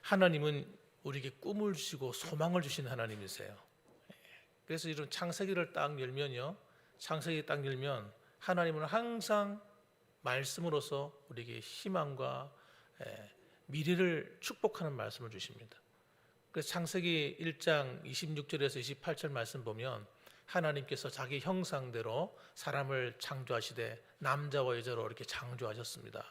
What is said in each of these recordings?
하나님은 우리에게 꿈을 주시고 소망을 주시는 하나님이세요. 그래서 이런 창세기를 딱 열면요, 창세기 딱 열면 하나님은 항상 말씀으로서 우리에게 희망과 미래를 축복하는 말씀을 주십니다. 그래서 창세기 1장 26절에서 28절 말씀 보면 하나님께서 자기 형상대로 사람을 창조하시되 남자와 여자로 이렇게 창조하셨습니다.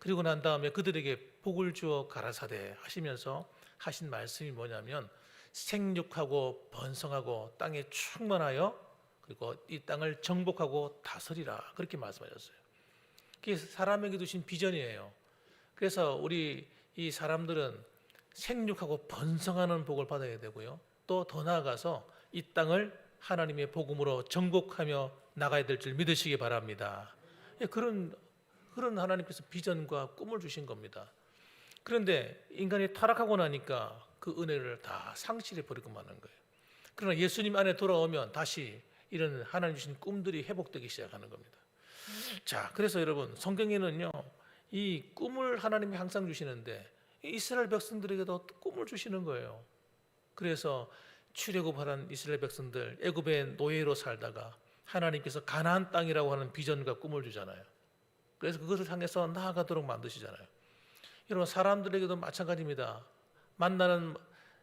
그리고 난 다음에 그들에게 복을 주어 가라사대 하시면서 하신 말씀이 뭐냐면 생육하고 번성하고 땅에 충만하여 그리고 이 땅을 정복하고 다스리라, 그렇게 말씀하셨어요. 그게 사람에게 주신 비전이에요. 그래서 우리 이 사람들은 생육하고 번성하는 복을 받아야 되고요, 또 더 나아가서 이 땅을 하나님의 복음으로 정복하며 나가야 될 줄 믿으시기 바랍니다. 그런 하나님께서 비전과 꿈을 주신 겁니다. 그런데 인간이 타락하고 나니까 그 은혜를 다 상실해 버리고 마는 거예요. 그러나 예수님 안에 돌아오면 다시 이런 하나님 주신 꿈들이 회복되기 시작하는 겁니다. 자, 그래서 여러분, 성경에는요, 이 꿈을 하나님이 항상 주시는데 이스라엘 백성들에게도 꿈을 주시는 거예요. 그래서 출애굽하는 이스라엘 백성들, 애굽의 노예로 살다가 하나님께서 가나안 땅이라고 하는 비전과 꿈을 주잖아요. 그래서 그것을 향해서 나아가도록 만드시잖아요. 여러분, 사람들에게도 마찬가지입니다. 만나는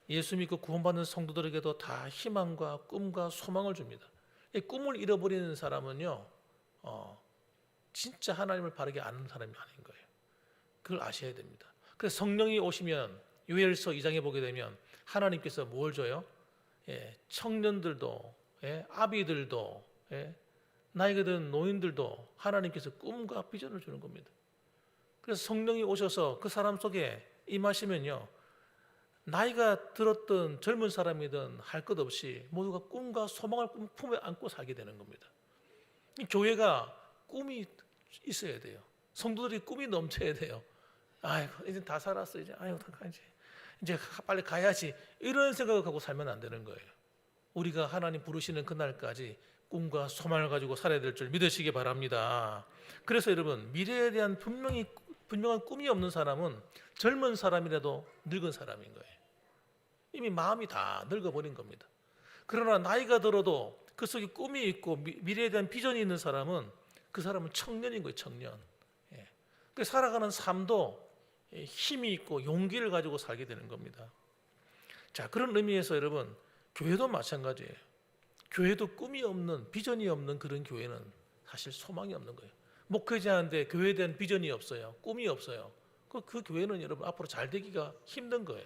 예수 믿고 구원받는 성도들에게도 다 희망과 꿈과 소망을 줍니다. 이 꿈을 잃어버리는 사람은요, 진짜 하나님을 바르게 아는 사람이 아닌 거예요. 그걸 아셔야 됩니다. 그래서 성령이 오시면 요엘서 2장에 보게 되면 하나님께서 뭘 줘요? 청년들도, 아비들도, 나이가 든 노인들도 하나님께서 꿈과 비전을 주는 겁니다. 그래서 성령이 오셔서 그 사람 속에 임하시면요, 나이가 들었던 젊은 사람이든 할 것 없이 모두가 꿈과 소망을 품에 안고 살게 되는 겁니다. 교회가 꿈이 있어야 돼요. 성도들이 꿈이 넘쳐야 돼요. 아이고, 이제 다 살았어. 이제 아이고, 이제 빨리 가야지. 이런 생각을 갖고 살면 안 되는 거예요. 우리가 하나님 부르시는 그날까지 꿈과 소망을 가지고 살아야 될 줄 믿으시기 바랍니다. 그래서 여러분, 미래에 대한 분명한 꿈이 없는 사람은 젊은 사람이라도 늙은 사람인 거예요. 이미 마음이 다 늙어버린 겁니다. 그러나 나이가 들어도 그 속에 꿈이 있고 미래에 대한 비전이 있는 사람은 그 사람은 청년인 거예요. 청년. 살아가는 삶도 힘이 있고 용기를 가지고 살게 되는 겁니다. 자, 그런 의미에서 여러분, 교회도 마찬가지예요. 교회도 꿈이 없는, 비전이 없는 그런 교회는 사실 소망이 없는 거예요. 목회자한테 교회에 대한 비전이 없어요. 꿈이 없어요. 그 교회는 여러분 앞으로 잘 되기가 힘든 거예요.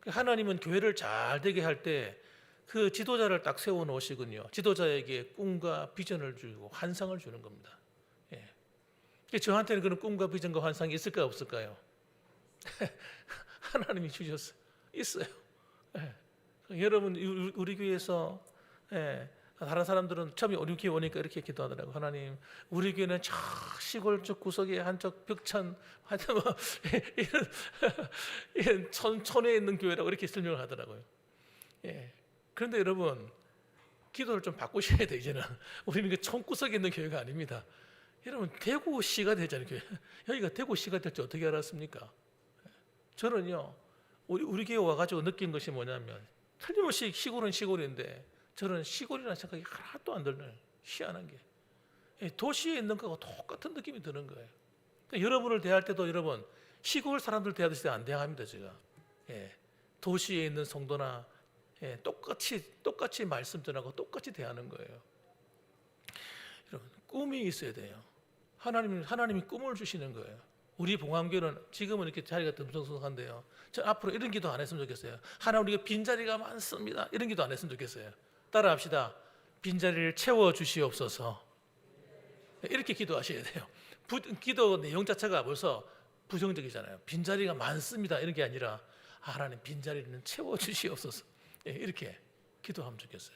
하나님은 교회를 잘 되게 할 때 그 지도자를 딱 세워 놓으시군요. 지도자에게 꿈과 비전을 주고 환상을 주는 겁니다. 저한테는 그런 꿈과 비전과 환상이 있을까요, 없을까요? 하나님이 주셨어요. 있어요. 여러분, 우리 교회에서 다른 사람들은 처음에 우리 교회 오니까 이렇게 기도하더라고요. 하나님, 우리 교회는 저 시골 쪽 구석에 한쪽 벽천, 하여튼 뭐 이런 촌에 있는 교회라고 이렇게 설명을 하더라고요. 그런데 여러분, 기도를 좀 바꾸셔야 돼요. 이제는 우리는 그 촌구석에 있는 교회가 아닙니다. 여러분, 대구시가 되잖아요. 교회. 여기가 대구시가 될지 어떻게 알았습니까? 저는요, 우리 교회 와가지고 느낀 것이 뭐냐면, 틀림없이 시골은 시골인데 저는 시골이라는 생각이 하나도 안 들어요. 희한한 게. 도시에 있는 것과 똑같은 느낌이 드는 거예요. 그러니까 여러분을 대할 때도 여러분, 시골 사람들 대하듯이 안 대합니다, 제가. 도시에 있는 성도나 똑같이 말씀 전하고 똑같이 대하는 거예요. 여러분, 꿈이 있어야 돼요. 하나님이 꿈을 주시는 거예요. 우리 봉암교회는 지금은 이렇게 자리가 듬성성한데요, 저 앞으로 이런 기도 안 했으면 좋겠어요. 하나님, 우리가 빈자리가 많습니다. 이런 기도 안 했으면 좋겠어요. 따라합시다. 빈자리를 채워 주시옵소서. 이렇게 기도하셔야 돼요. 기도 내용 자체가 벌써 부정적이잖아요. 빈자리가 많습니다 이런 게 아니라, 하나님, 빈자리는 채워 주시옵소서. 이렇게 기도하면 좋겠어요.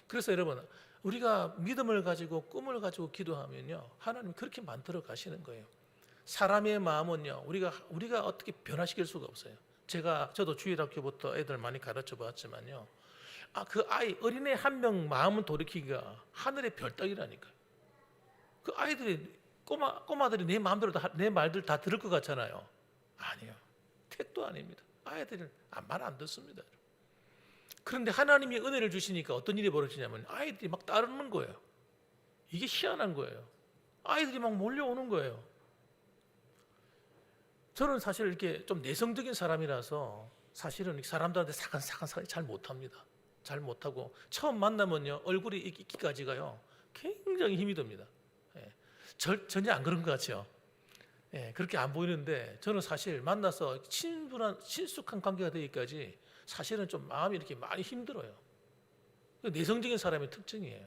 그래서 여러분, 우리가 믿음을 가지고 꿈을 가지고 기도하면요, 하나님 그렇게 만들어 가시는 거예요. 사람의 마음은요, 우리가 어떻게 변화시킬 수가 없어요. 저도 주일학교부터 애들 많이 가르쳐 봤지만요, 그 어린애 한 명 마음은 돌이키기가 하늘의 별 따기라니까요. 그 아이들이 꼬마들이 내 마음대로 내 말들 다 들을 것 같잖아요. 아니요, 택도 아닙니다. 아이들은 말 안 듣습니다. 그런데 하나님이 은혜를 주시니까 어떤 일이 벌어지냐면 아이들이 막 따르는 거예요. 이게 희한한 거예요. 아이들이 막 몰려오는 거예요. 저는 사실 이렇게 좀 내성적인 사람이라서 사실은 사람들한테 사간사간 잘 못합니다. 잘 못하고 처음 만나면요 얼굴이 익기까지가요 굉장히 힘이 듭니다. 예. 전혀 안 그런 것 같죠. 예, 그렇게 안 보이는데 저는 사실 만나서 친숙한 관계가 되기까지 사실은 좀 마음이 이렇게 많이 힘들어요. 내성적인 사람의 특징이에요.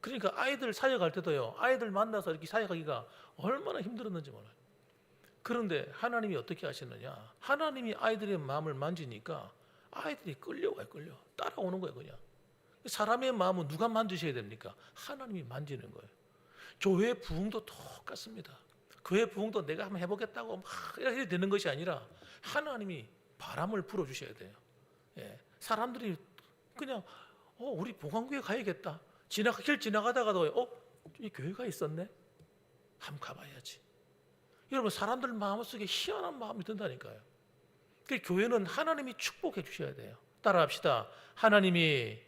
그러니까 아이들 사역할 때도요 아이들 만나서 이렇게 사역하기가 얼마나 힘들었는지 몰라요. 그런데 하나님이 어떻게 하시느냐, 하나님이 아이들의 마음을 만지니까 아이들이 끌려와요. 따라오는 거예요. 그냥 사람의 마음은 누가 만지셔야 됩니까? 하나님이 만지는 거예요. 교회 부흥도 똑같습니다. 교회 부흥도 내가 한번 해보겠다고 막 이렇게 되는 것이 아니라 하나님이 바람을 불어주셔야 돼요. 예, 사람들이 그냥 우리 봉황교회 가야겠다. 길 지나가다가도 이 교회가 있었네. 한번 가봐야지. 여러분 사람들 마음속에 희한한 마음이 든다니까요. 그러니까 교회는 하나님이 축복해 주셔야 돼요. 따라합시다. 하나님이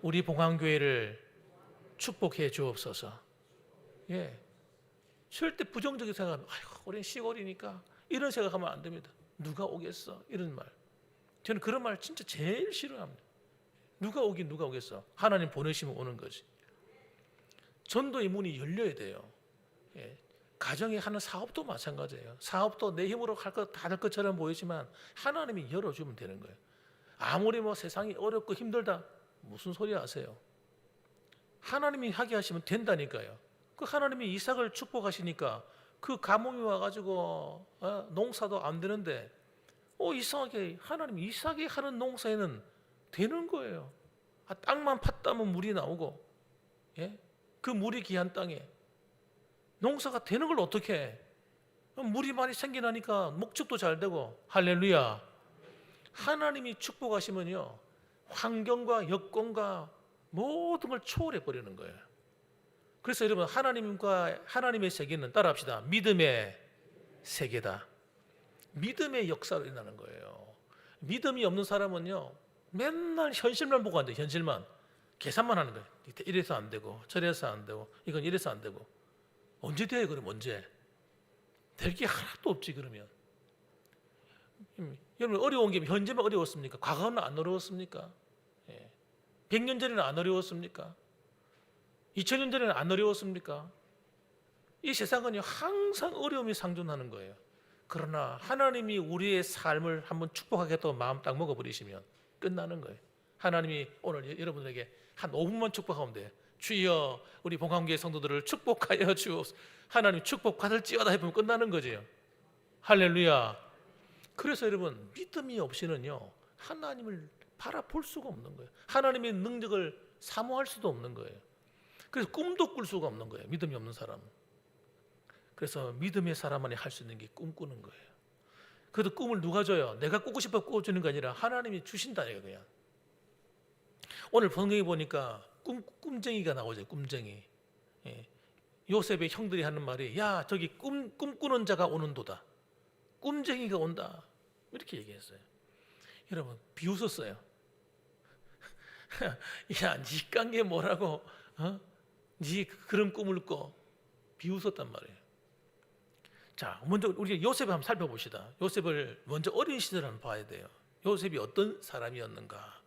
우리 봉황교회를 축복해 주옵소서. 예, 절대 부정적인 생각하면 우리는 시골이니까 이런 생각하면 안 됩니다. 누가 오겠어? 이런 말. 저는 그런 말 진짜 제일 싫어합니다. 누가 오겠어? 하나님 보내시면 오는 거지. 전도의 문이 열려야 돼요. 예. 가정에 하는 사업도 마찬가지예요. 사업도 내 힘으로 다 할 것처럼 보이지만 하나님이 열어주면 되는 거예요. 아무리 세상이 어렵고 힘들다 무슨 소리 하세요? 하나님이 하게 하시면 된다니까요. 그 하나님이 이삭을 축복하시니까 그 가뭄이 와가지고 농사도 안 되는데 이상하게 하나님 이삭이 하는 농사에는 되는 거예요. 땅만 팠다면 물이 나오고, 예? 그 물이 귀한 땅에 농사가 되는 걸 어떻게 해? 물이 많이 생기나니까 목축도 잘 되고. 할렐루야. 하나님이 축복하시면요 환경과 여건과 모든 걸 초월해 버리는 거예요. 그래서 여러분 하나님과 하나님의 세계는 따라합시다. 믿음의 세계다. 믿음의 역사로 일어나는 거예요. 믿음이 없는 사람은요 맨날 현실만 보고 앉아요. 현실만 계산만 하는 거예요. 이래서 안 되고 저래서 안 되고 이건 이래서 안 되고. 언제 돼? 그럼 언제? 될 게 하나도 없지. 그러면 여러분 어려운 게 현재만 어려웠습니까? 과거는 안 어려웠습니까? 100년 전에는 안 어려웠습니까? 2000년 전에는 안 어려웠습니까? 이 세상은요 항상 어려움이 상존하는 거예요. 그러나 하나님이 우리의 삶을 한번 축복하겠다고 마음 딱 먹어버리시면 끝나는 거예요. 하나님이 오늘 여러분에게 한 5분만 축복하면 돼요. 주여 우리 봉황교회 성도들을 축복하여 주옵소서. 하나님 축복받을지어다 해보면 끝나는 거죠. 할렐루야. 그래서 여러분 믿음이 없이는요 하나님을 바라볼 수가 없는 거예요. 하나님의 능력을 사모할 수도 없는 거예요. 그래서 꿈도 꿀 수가 없는 거예요. 믿음이 없는 사람은. 그래서 믿음의 사람만이 할 수 있는 게 꿈꾸는 거예요. 그래도 꿈을 누가 줘요? 내가 꾸고 싶어 꾸어주는 게 아니라 하나님이 주신다. 그냥 오늘 성경에 보니까 꿈쟁이가 나오죠. 꿈쟁이. 요셉의 형들이 하는 말이 야 저기 꿈꾸는 자가 오는도다. 꿈쟁이가 온다. 이렇게 얘기했어요. 여러분 비웃었어요. 야 니 깐 게 뭐라고 니 그런 꿈을 꿔. 비웃었단 말이에요. 자 먼저 우리 요셉을 한번 살펴봅시다. 요셉을 먼저 어린 시절 한번 봐야 돼요. 요셉이 어떤 사람이었는가.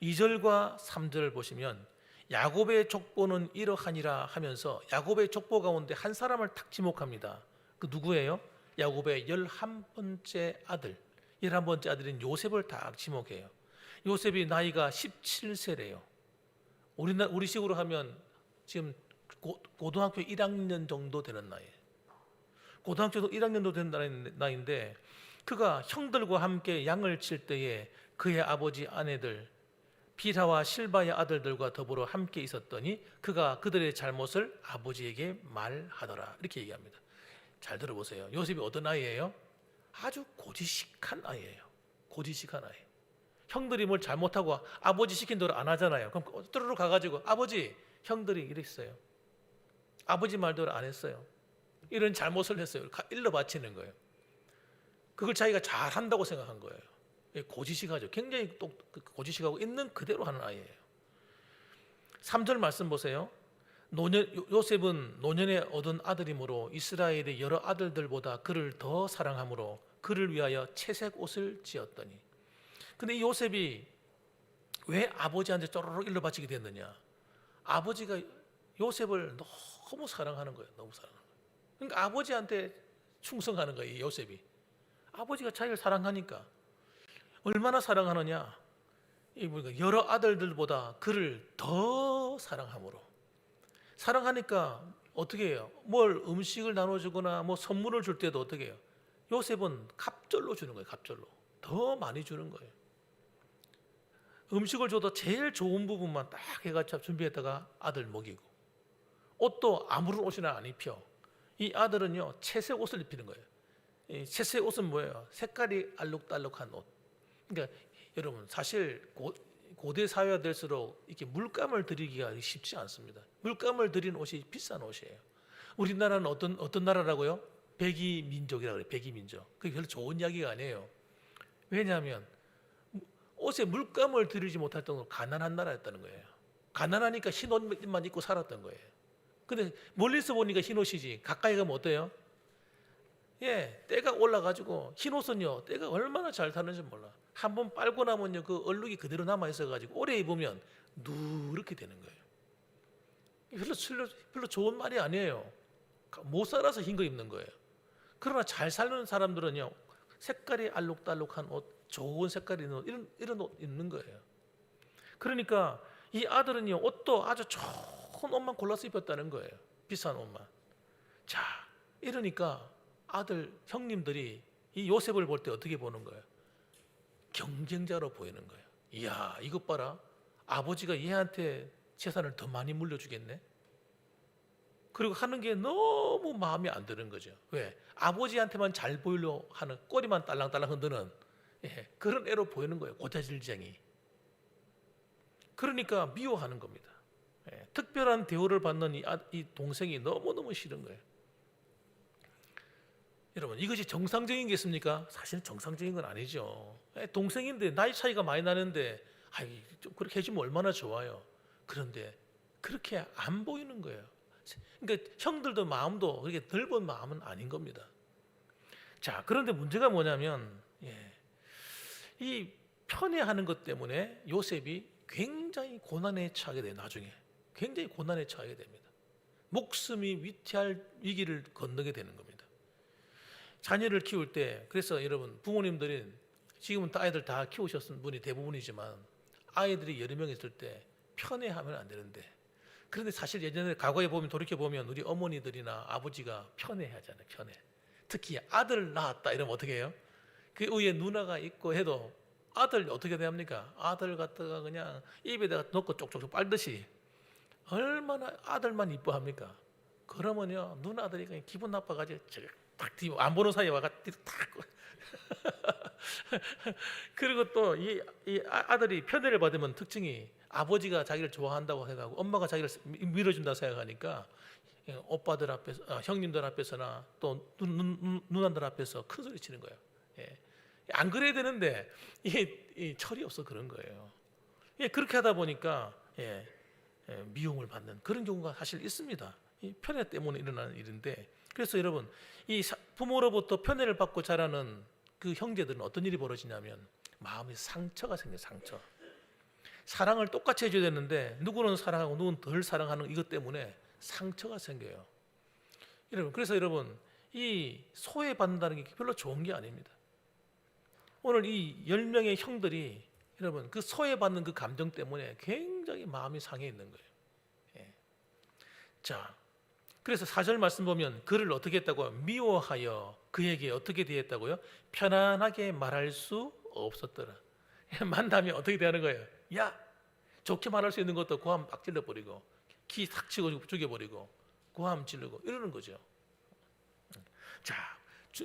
2절과 3절을 보시면 야곱의 족보는 이러하니라 하면서 야곱의 족보 가운데 한 사람을 탁 지목합니다. 그 누구예요? 야곱의 11번째 아들. 11번째 아들인 요셉을 딱 지목해요. 요셉이 나이가 17세래요. 우리식으로 하면 지금 고등학교 1학년 정도 되는 나이예요. 고등학교 1학년도 된 나이인데 그가 형들과 함께 양을 칠 때에 그의 아버지 아내들 비라와 실바의 아들들과 더불어 함께 있었더니 그가 그들의 잘못을 아버지에게 말하더라. 이렇게 얘기합니다. 잘 들어보세요. 요셉이 어떤 아이예요? 아주 고지식한 아이예요. 고지식한 아이. 형들이 뭘 잘못하고 아버지 시킨 대로 안 하잖아요. 그럼 뚜루루 가가지고 아버지 형들이 이랬어요. 아버지 말대로 안 했어요. 이런 잘못을 했어요. 일러 바치는 거예요. 그걸 자기가 잘한다고 생각한 거예요. 고지식하죠. 굉장히 또 고지식하고 있는 그대로 하는 아이예요. 3절 말씀 보세요. 요셉은 노년에 얻은 아들이므로 이스라엘의 여러 아들들보다 그를 더 사랑하므로 그를 위하여 채색 옷을 지었더니. 근데 이 요셉이 왜 아버지한테 쪼르륵 일러 바치게 됐느냐? 아버지가 요셉을 너무 사랑하는 거예요. 너무 사랑하는 거예요. 그러니까 아버지한테 충성하는 거예요. 이 요셉이. 아버지가 자기를 사랑하니까. 얼마나 사랑하느냐? 여러 아들들보다 그를 더 사랑함으로. 사랑하니까 어떻게 해요? 뭘 음식을 나눠주거나 뭐 선물을 줄 때도 어떻게 해요? 요셉은 갑절로 주는 거예요. 갑절로. 더 많이 주는 거예요. 음식을 줘도 제일 좋은 부분만 딱 해가지고 준비했다가 아들 먹이고, 옷도 아무런 옷이나 안 입혀. 이 아들은요 채색 옷을 입히는 거예요. 이 채색 옷은 뭐예요? 색깔이 알록달록한 옷. 그러니까 여러분 사실 고대 사회가 될수록 이렇게 물감을 들이기가 쉽지 않습니다. 물감을 들인 옷이 비싼 옷이에요. 우리나라는 어떤 나라라고요? 백이 민족이라고 그래요. 백이 민족. 그게 별로 좋은 이야기가 아니에요. 왜냐하면 옷에 물감을 들이지 못할 정도로 가난한 나라였다는 거예요. 가난하니까 흰 옷만 입고 살았던 거예요. 근데 멀리서 보니까 흰 옷이지 가까이 가면 어때요? 때가 올라가지고 흰 옷은요 때가 얼마나 잘 타는지 몰라. 한번 빨고 나면요 그 얼룩이 그대로 남아 있어가지고 오래 입으면 누렇게 되는 거예요. 별로 좋은 말이 아니에요. 못 살아서 흰 거 입는 거예요. 그러나 잘 사는 사람들은요 색깔이 알록달록한 옷, 좋은 색깔이 있는 옷, 이런 옷 입는 거예요. 그러니까 이 아들은요 옷도 아주 좋은 옷만 골라서 입었다는 거예요. 비싼 옷만. 자, 이러니까 아들 형님들이 이 요셉을 볼 때 어떻게 보는 거예요? 경쟁자로 보이는 거예요. 이야, 이것 봐라. 아버지가 얘한테 재산을 더 많이 물려주겠네. 그리고 하는 게 너무 마음에 안 드는 거죠. 왜? 아버지한테만 잘 보이려 하는, 꼬리만 딸랑딸랑 흔드는 그런 애로 보이는 거예요. 고자질쟁이. 그러니까 미워하는 겁니다. 특별한 대우를 받는 이 동생이 너무너무 싫은 거예요. 여러분, 이것이 정상적인 게 있습니까? 사실 정상적인 건 아니죠. 동생인데 나이 차이가 많이 나는데 좀 그렇게 해주면 얼마나 좋아요. 그런데 그렇게 안 보이는 거예요. 그러니까 형들도 마음도 그렇게 넓은 마음은 아닌 겁니다. 자, 그런데 문제가 뭐냐면 이 편애하는 것 때문에 요셉이 굉장히 고난에 처하게 돼요. 나중에 굉장히 고난에 처하게 됩니다. 목숨이 위태할 위기를 건너게 되는 겁니다. 자녀를 키울 때, 그래서 여러분 부모님들이 지금은 아이들 다 키우셨은 분이 대부분이지만 아이들이 여러 명 있을 때 편애하면 안 되는데, 그런데 사실 예전에 과거에 보면 돌이켜보면 우리 어머니들이나 아버지가 편애하잖아요. 편애. 특히 아들 낳았다 이러면 어떻게 해요? 그 위에 누나가 있고 해도 아들 어떻게 대합니까? 아들 갖다가 그냥 입에다가 넣고 쪽쪽쪽 빨듯이 얼마나 아들만 이뻐합니까? 그러면요 누나들이 그냥 기분 나빠가지고 딱 안 보는 사이에 와가 탁 그리고 또 이 아들이 편애를 받으면 특징이 아버지가 자기를 좋아한다고 생각하고 엄마가 자기를 밀어준다 생각하니까 오빠들 앞에서, 형님들 앞에서나 또 누나들 앞에서 큰 소리 치는 거예요. 안 그래야 되는데 이게 철이 없어 그런 거예요. 그렇게 하다 보니까 미움을 받는 그런 경우가 사실 있습니다. 이 편애 때문에 일어나는 일인데, 그래서 여러분 이 부모로부터 편애를 받고 자라는 그 형제들은 어떤 일이 벌어지냐면 마음에 상처가 생겨요. 상처. 사랑을 똑같이 해줘야 되는데 누구는 사랑하고 누구는 덜 사랑하는 이것 때문에 상처가 생겨요. 여러분, 그래서 여러분 이 소외받는다는 게 별로 좋은 게 아닙니다. 오늘 이 10명의 형들이 여러분 그 소외받는 그 감정 때문에 굉장히 마음이 상해 있는 거예요. 자, 그래서 4절 말씀 보면 그를 어떻게 했다고요? 미워하여 그에게 어떻게 대했다고요? 편안하게 말할 수 없었더라. 만나면 어떻게 대하는 거예요? 야, 좋게 말할 수 있는 것도 고함 빡 찔러버리고 기 탁 치고 죽여버리고 고함 찌르고 이러는 거죠. 자,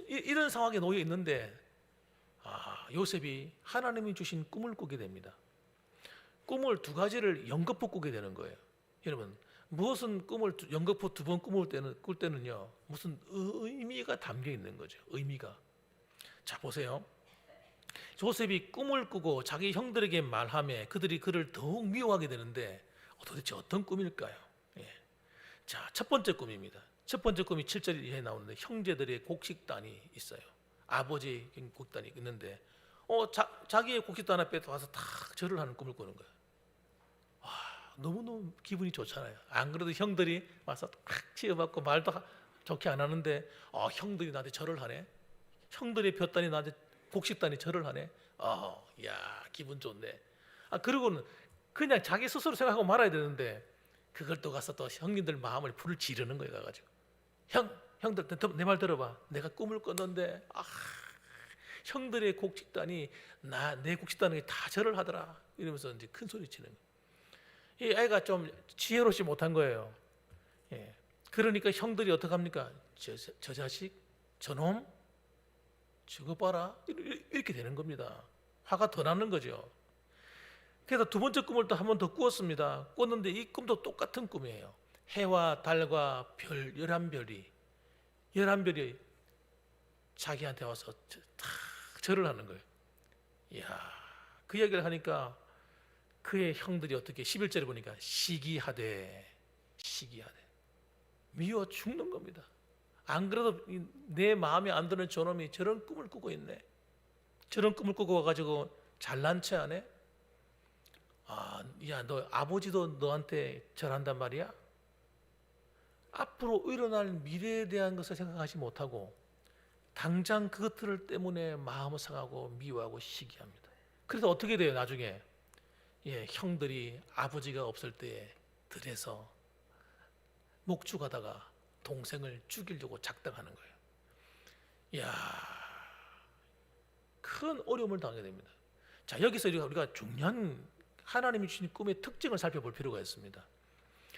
이런 상황에 놓여 있는데 요셉이 하나님이 주신 꿈을 꾸게 됩니다. 꿈을 두 가지를 연거푸 꾸게 되는 거예요. 여러분, 무엇은 꿈을 연거푸 두 번 꿀 때는요 무슨 의미가 담겨 있는 거죠. 의미가. 자, 보세요. 조셉이 꿈을 꾸고 자기 형들에게 말하며 그들이 그를 더욱 미워하게 되는데 도대체 어떤 꿈일까요? 예. 자, 첫 번째 꿈입니다. 첫 번째 꿈이 7절 이하에 나오는데 형제들의 곡식단이 있어요. 아버지의 곡식단이 있는데 자기의 곡식단 앞에 와서 탁 절을 하는 꿈을 꾸는 거예요. 와, 너무너무 기분이 좋잖아요. 안 그래도 형들이 와서 탁 치여받고 말도 좋게 안 하는데 형들이 나한테 절을 하네. 형들의 볕단이 나한테 곡식단이 절을 하네. 야, 기분 좋네. 그리고는 그냥 자기 스스로 생각하고 말아야 되는데 그걸 또 가서 또 형님들 마음을 불을 지르는 거예요. 가가지고 형들 내 말 들어봐. 내가 꿈을 꿨는데 형들의 곡식단이 내 곡식단에게 다 절을 하더라. 이러면서 이제 큰 소리 치는 거예요. 이 아이가 좀 지혜롭지 못한 거예요. 예. 그러니까 형들이 어떡합니까? 저 자식, 저놈, 저거 봐라. 이렇게 되는 겁니다. 화가 더 나는 거죠. 그래서 두 번째 꿈을 또 한 번 더 꾸었습니다. 꿨는데 이 꿈도 똑같은 꿈이에요. 해와 달과 별 11별이 자기한테 와서 다 절을 하는 거예요. 이야, 그 이야기를 하니까 그의 형들이 어떻게 11절에 보니까 시기하되 미워 죽는 겁니다. 안 그래도 내 마음에 안 드는 저놈이 저런 꿈을 꾸고 있네. 저런 꿈을 꾸고 와가지고 잘난 체 안 해? 야, 너 아버지도 너한테 절한단 말이야? 앞으로 일어날 미래에 대한 것을 생각하지 못하고 당장 그것들 때문에 마음을 상하고 미워하고 시기합니다. 그래서 어떻게 돼요? 나중에 형들이 아버지가 없을 때에 들에서 목축하다가 동생을 죽이려고 작당하는 거예요. 이야, 큰 어려움을 당하게 됩니다. 자, 여기서 우리가 중요한 하나님이 주신 꿈의 특징을 살펴볼 필요가 있습니다.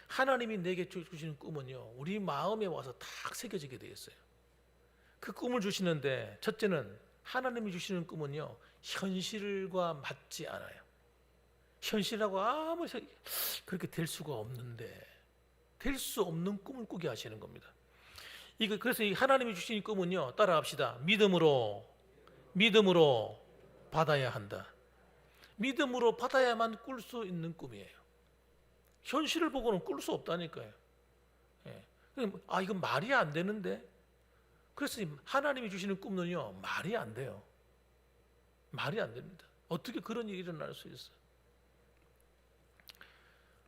하나님이 내게 주시는 꿈은요, 우리 마음에 와서 딱 새겨지게 되어 있어요. 그 꿈을 주시는데 첫째는 하나님이 주시는 꿈은요, 현실과 맞지 않아요. 현실하고 아무 그렇게 될 수가 없는데 될 수 없는 꿈을 꾸게 하시는 겁니다. 그래서 이 하나님이 주신 꿈은요, 따라합시다. 믿음으로 받아야 한다. 믿음으로 받아야만 꿀 수 있는 꿈이에요. 현실을 보고는 꿀 수 없다니까요. 이건 말이 안 되는데. 그래서 하나님이 주시는 꿈은요, 말이 안 돼요. 말이 안 됩니다. 어떻게 그런 일이 일어날 수 있어요?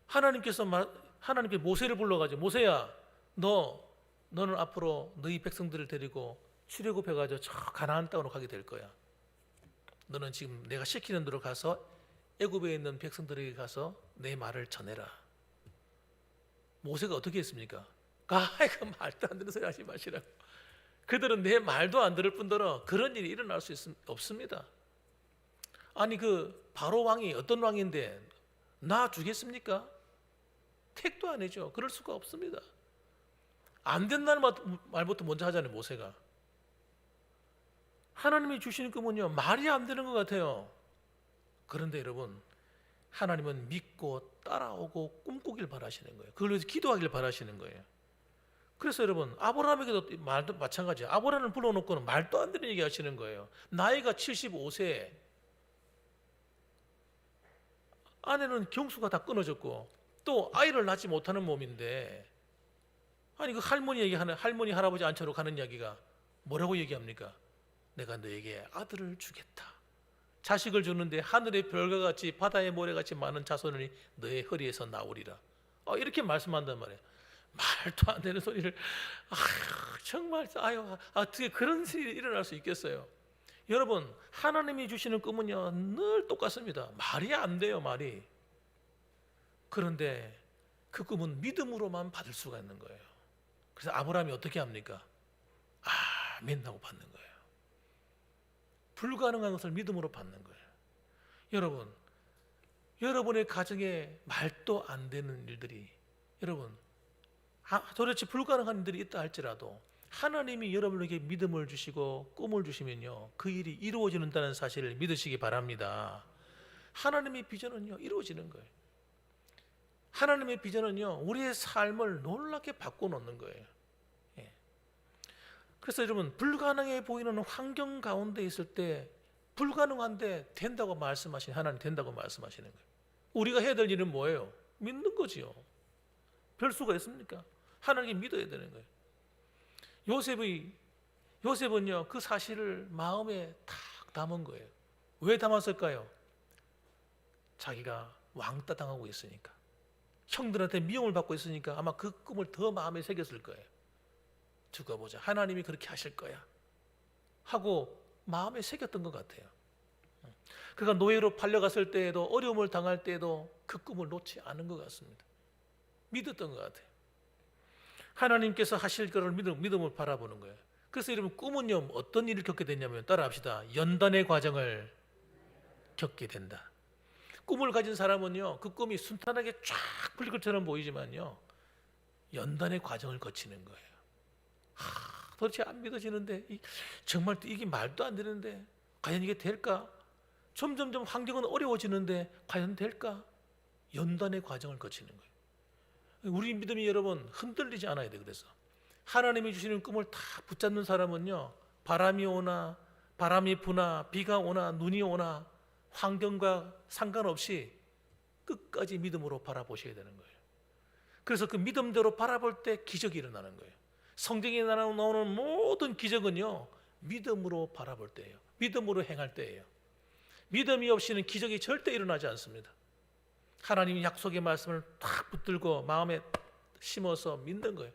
하나님께 모세를 불러가지고, 모세야, 너는 앞으로 너희 백성들을 데리고 출애굽해가지고 저 가나안 땅으로 가게 될 거야. 너는 지금 내가 시키는 대로 가서 애굽에 있는 백성들에게 가서 내 말을 전해라. 모세가 어떻게 했습니까? 그 말도 안 되는 소리 하지 마시라고. 그들은 내 말도 안 들을 뿐더러 그런 일이 일어날 수 없습니다. 아니 바로 왕이 어떤 왕인데 나 주겠습니까? 택도 안 해죠. 그럴 수가 없습니다. 안 된다는 말부터 먼저 하잖아요. 모세가. 하나님이 주시는 꿈은요, 말이 안 되는 것 같아요. 그런데 여러분, 하나님은 믿고 따라오고 꿈꾸길 바라시는 거예요. 그걸 위해서 기도하길 바라시는 거예요. 그래서 여러분, 아브라함에게도 말도 마찬가지예요. 아브라함을 불러놓고는 말도 안 되는 얘기 하시는 거예요. 나이가 75세, 아내는 경수가 다 끊어졌고 또 아이를 낳지 못하는 몸인데, 아니 그 할머니 할아버지 안처로 가는 이야기가 뭐라고 얘기합니까? 내가 너에게 아들을 주겠다. 자식을 주는데 하늘의 별과 같이 바다의 모래같이 많은 자손이 너의 허리에서 나오리라. 이렇게 말씀한단 말이에요. 말도 안 되는 소리를. 정말 어떻게 그런 일이 일어날 수 있겠어요? 여러분, 하나님이 주시는 꿈은요 늘 똑같습니다. 말이 안 돼요, 말이. 그런데 그 꿈은 믿음으로만 받을 수가 있는 거예요. 그래서 아브라함이 어떻게 합니까? 믿는다고 받는 거예요. 불가능한 것을 믿음으로 받는 거예요. 여러분, 여러분의 가정에 말도 안 되는 일들이, 여러분, 도대체 불가능한 일들이 있다 할지라도 하나님이 여러분에게 믿음을 주시고 꿈을 주시면요, 그 일이 이루어지는다는 사실을 믿으시기 바랍니다. 하나님의 비전은요 이루어지는 거예요. 하나님의 비전은요 우리의 삶을 놀랍게 바꿔놓는 거예요. 그래서 여러분, 불가능해 보이는 환경 가운데 있을 때 불가능한데 된다고 말씀하신 하나님, 된다고 말씀하시는 거예요. 우리가 해야 될 일은 뭐예요? 믿는 거지요. 별 수가 있습니까? 하나님 믿어야 되는 거예요. 요셉은요, 그 사실을 마음에 탁 담은 거예요. 왜 담았을까요? 자기가 왕따 당하고 있으니까, 형들한테 미움을 받고 있으니까 아마 그 꿈을 더 마음에 새겼을 거예요. 두고 보자, 하나님이 그렇게 하실 거야 하고 마음에 새겼던 것 같아요. 그가 노예로 팔려갔을 때에도, 어려움을 당할 때에도 그 꿈을 놓지 않은 것 같습니다. 믿었던 것 같아요. 하나님께서 하실 것을 믿음을 바라보는 거예요. 그래서 여러분, 꿈은요, 어떤 일을 겪게 되냐면, 따라합시다. 연단의 과정을 겪게 된다. 꿈을 가진 사람은요, 그 꿈이 순탄하게 쫙 풀릴 것처럼 보이지만요, 연단의 과정을 거치는 거예요. 도대체 안 믿어지는데, 정말 이게 말도 안 되는데 과연 이게 될까? 점점점 환경은 어려워지는데 과연 될까? 연단의 과정을 거치는 거예요. 우리 믿음이 여러분 흔들리지 않아야 돼. 그래서 하나님이 주시는 꿈을 다 붙잡는 사람은요, 바람이 오나 바람이 부나 비가 오나 눈이 오나 환경과 상관없이 끝까지 믿음으로 바라보셔야 되는 거예요. 그래서 그 믿음대로 바라볼 때 기적이 일어나는 거예요. 성경에 나오는 모든 기적은요, 믿음으로 바라볼 때예요. 믿음으로 행할 때예요. 믿음이 없이는 기적이 절대 일어나지 않습니다. 하나님이 약속의 말씀을 탁 붙들고 마음에 심어서 믿는 거예요.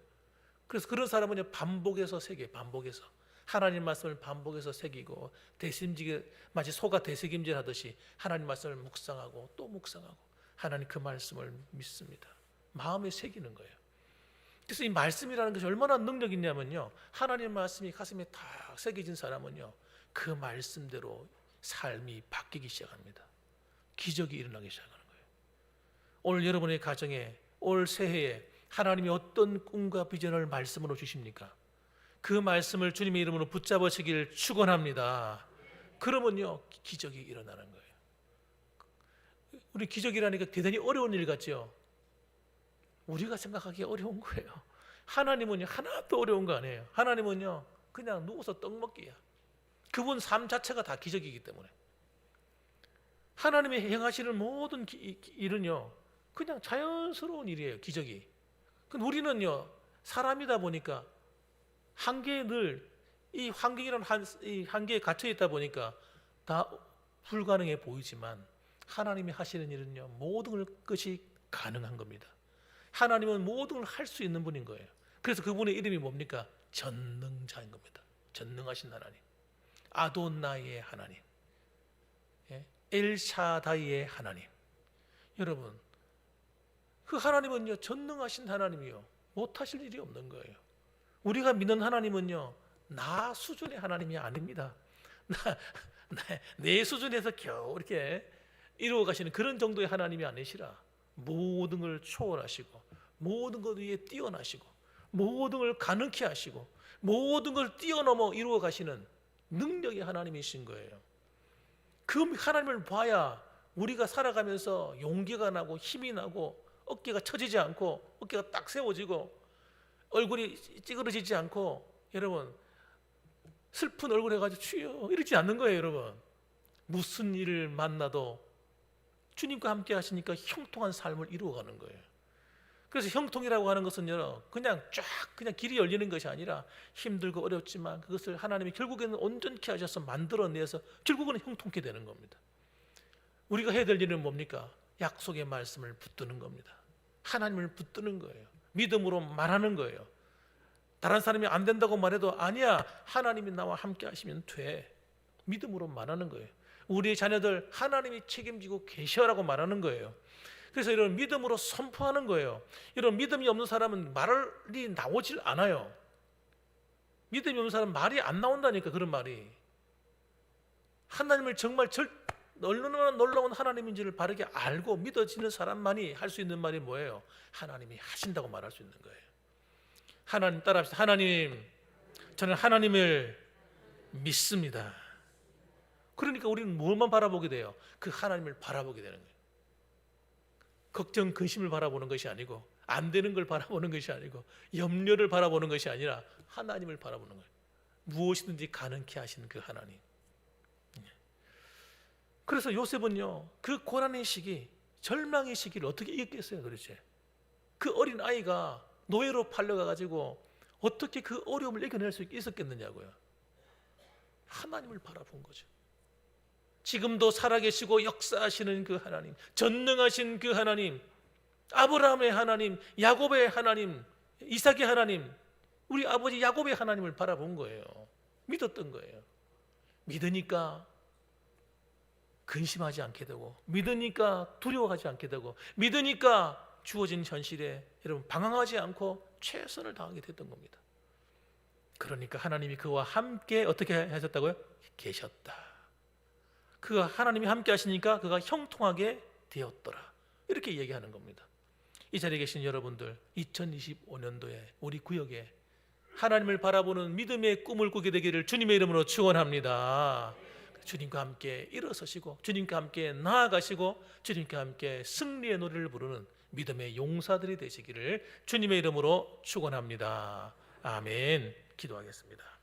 그래서 그런 사람은 반복해서 새겨요. 반복해서 하나님 말씀을 반복해서 새기고, 마치 소가 되새김질 하듯이 하나님 말씀을 묵상하고 또 묵상하고, 하나님 그 말씀을 믿습니다. 마음에 새기는 거예요. 그래서 이 말씀이라는 것이 얼마나 능력이 있냐면요, 하나님 말씀이 가슴에 탁 새겨진 사람은요, 그 말씀대로 삶이 바뀌기 시작합니다. 기적이 일어나기 시작하는 거예요. 오늘 여러분의 가정에, 올 새해에 하나님이 어떤 꿈과 비전을 말씀으로 주십니까? 그 말씀을 주님의 이름으로 붙잡으시길 축원합니다. 그러면요, 기적이 일어나는 거예요. 우리 기적이라니까 대단히 어려운 일 같죠? 우리가 생각하기에 어려운 거예요. 하나님은요, 하나도 어려운 거 아니에요. 하나님은요, 그냥 누워서 떡 먹기야. 그분 삶 자체가 다 기적이기 때문에. 하나님이 행하시는 모든 일은요, 그냥 자연스러운 일이에요. 기적이. 근데 우리는요, 사람이다 보니까 한계에 늘 이 환경이라는 이 한계에 갇혀 있다 보니까 다 불가능해 보이지만, 하나님이 하시는 일은요, 모든 것이 가능한 겁니다. 하나님은 모든 걸 할 수 있는 분인 거예요. 그래서 그분의 이름이 뭡니까? 전능자인 겁니다. 전능하신 하나님, 아도나이의 하나님, 엘샤다이의 하나님. 여러분, 그 하나님은요, 전능하신 하나님이요, 못하실 일이 없는 거예요. 우리가 믿는 하나님은요, 나 수준의 하나님이 아닙니다. 내 수준에서 겨우 이렇게 이루어 가시는 그런 정도의 하나님이 아니시라. 모든 걸 초월하시고, 모든 것 위에 뛰어나시고, 모든 걸 가능케 하시고, 모든 걸 뛰어넘어 이루어 가시는 능력의 하나님이신 거예요. 그 하나님을 봐야 우리가 살아가면서 용기가 나고 힘이 나고, 어깨가 처지지 않고 어깨가 딱 세워지고 얼굴이 찌그러지지 않고, 여러분, 슬픈 얼굴 해가지고 주여 이러지 않는 거예요. 여러분, 무슨 일을 만나도 주님과 함께 하시니까 형통한 삶을 이루어가는 거예요. 그래서 형통이라고 하는 것은 그냥 쫙 그냥 길이 열리는 것이 아니라, 힘들고 어렵지만 그것을 하나님이 결국에는 온전케 하셔서 만들어내서 결국은 형통케 되는 겁니다. 우리가 해야 될 일은 뭡니까? 약속의 말씀을 붙드는 겁니다. 하나님을 붙드는 거예요. 믿음으로 말하는 거예요. 다른 사람이 안 된다고 말해도, 아니야, 하나님이 나와 함께 하시면 돼. 믿음으로 말하는 거예요. 우리의 자녀들 하나님이 책임지고 계셔라고 말하는 거예요. 그래서 이런 믿음으로 선포하는 거예요. 이런 믿음이 없는 사람은 말이 나오질 않아요. 믿음이 없는 사람은 말이 안 나온다니까. 그런 말이, 하나님을 정말 얼마나 놀라운 하나님인지를 바르게 알고 믿어지는 사람만이 할 수 있는 말이 뭐예요? 하나님이 하신다고 말할 수 있는 거예요. 하나님, 따라합시다. 하나님, 저는 하나님을 믿습니다. 그러니까 우리는 뭘만 바라보게 돼요? 그 하나님을 바라보게 되는 거예요. 걱정, 근심을 바라보는 것이 아니고, 안 되는 걸 바라보는 것이 아니고, 염려를 바라보는 것이 아니라 하나님을 바라보는 거예요. 무엇이든지 가능케 하시는 그 하나님. 그래서 요셉은요, 그 고난의 시기, 절망의 시기를 어떻게 이겼겠어요 도대체? 그 어린 아이가 노예로 팔려가가지고 어떻게 그 어려움을 이겨낼 수 있었겠느냐고요. 하나님을 바라본 거죠. 지금도 살아계시고 역사하시는 그 하나님, 전능하신 그 하나님, 아브라함의 하나님, 야곱의 하나님, 이삭의 하나님, 우리 아버지 야곱의 하나님을 바라본 거예요. 믿었던 거예요. 믿으니까 근심하지 않게 되고, 믿으니까 두려워하지 않게 되고, 믿으니까 주어진 현실에 여러분 방황하지 않고 최선을 다하게 됐던 겁니다. 그러니까 하나님이 그와 함께 어떻게 하셨다고요? 계셨다. 그 하나님이 함께 하시니까 그가 형통하게 되었더라. 이렇게 얘기하는 겁니다. 이 자리에 계신 여러분들, 2025년도에 우리 구역에 하나님을 바라보는 믿음의 꿈을 꾸게 되기를 주님의 이름으로 축원합니다. 주님과 함께 일어서시고 주님과 함께 나아가시고 주님과 함께 승리의 노래를 부르는 믿음의 용사들이 되시기를 주님의 이름으로 축원합니다. 아멘. 기도하겠습니다.